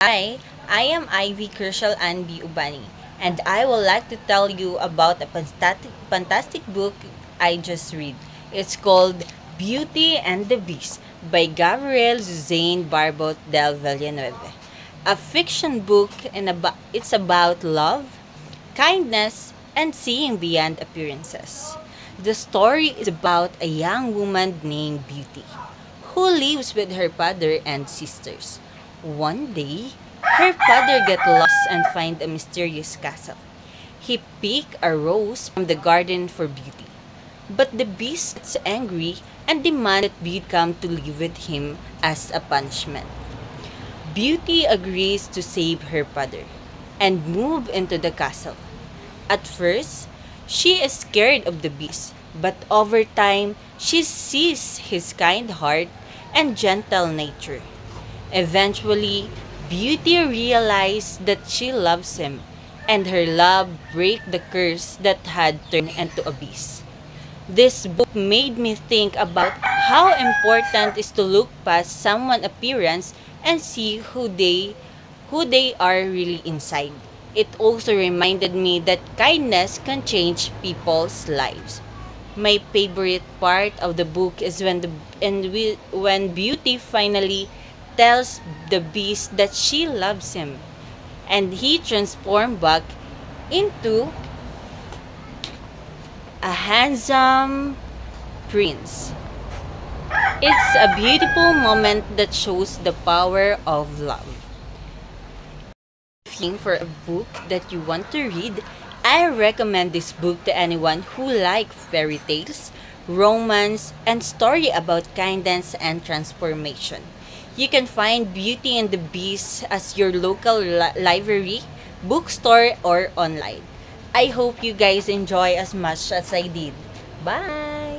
Hi, I am Ivy Kershal Anbi Ubani, and I would like to tell you about a fantastic book I just read. It's called Beauty and the Beast by Gabrielle Suzanne Barbot del Villanueva. A fiction book, and it's about love, kindness, and seeing beyond appearances. The story is about a young woman named Beauty who lives with her father and sisters. One day, her father gets lost and finds a mysterious castle. He picks a rose from the garden for Beauty, but the beast gets angry and demands that Beauty come to live with him as a punishment. Beauty agrees to save her father and move into the castle. At first, she is scared of the beast, but over time, she sees his kind heart and gentle nature. Eventually, Beauty realizes that she loves him, and her love breaks the curse that had turned into a beast. This book made me think about how important it is to look past someone's appearance and see who they are really inside. It also reminded me that kindness can change people's lives. My favorite part of the book is when Beauty finally tells the beast that she loves him, and he transforms back into a handsome prince. It's a beautiful moment that shows the power of love. If you're looking for a book that you want to read, I recommend this book to anyone who likes fairy tales, romance, and story about kindness and transformation. You can find Beauty and the Beast as your local library, bookstore, or online. I hope you guys enjoy as much as I did. Bye!